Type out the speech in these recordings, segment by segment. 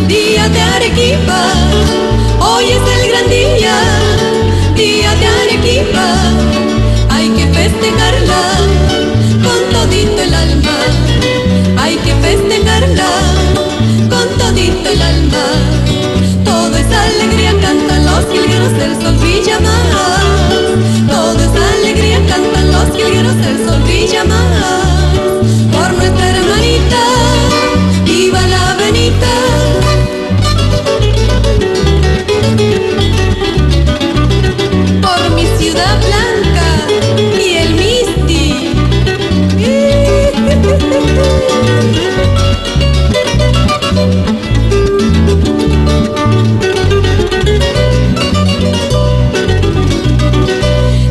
Día de Arequipa, hoy es el gran día, día de Arequipa. Hay que festejarla con todito el alma, hay que festejarla con todito el alma. Todo es alegría, cantan los jilgueros, el sol brilla más. Todo es alegría, cantan los jilgueros, el sol brilla más. Por nuestra hermanita, viva la Benita. Por mi ciudad blanca y el Misti.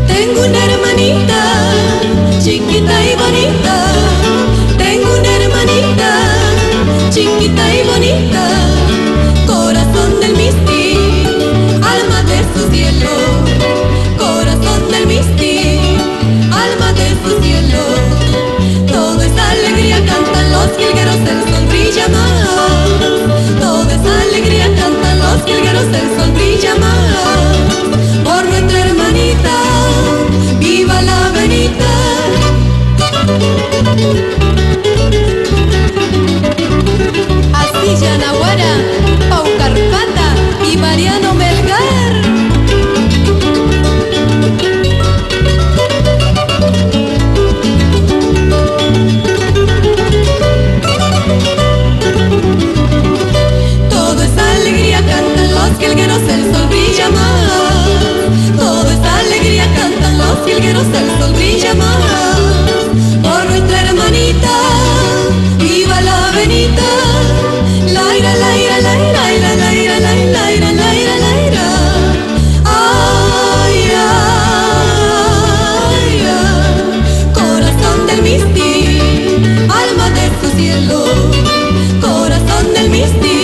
Tengo una hermanita chiquita y bonita. Tengo una hermanita chiquita y bonita, corazón del Misti, alma de su cielo. Corazón del Misti, alma de su cielo. Todo es alegría, cantan los jilgueros, el sol brilla más. Todo es alegría, cantan los jilgueros, el sol brilla más. Por nuestra hermanita, viva la Benita. Así Yanaguara, Pau Carpata y Mariano Melgar. Todo es alegría, cantan los jilgueros, el sol brilla más. Todo es alegría, cantan los jilgueros, el sol brilla más. Por nuestra hermanita, viva la Benita. Laira, laira, laira, laira, laira, laira, laira, laira. Ay, ay, ay. Corazón del Misti, alma de su cielo. Corazón del Misti,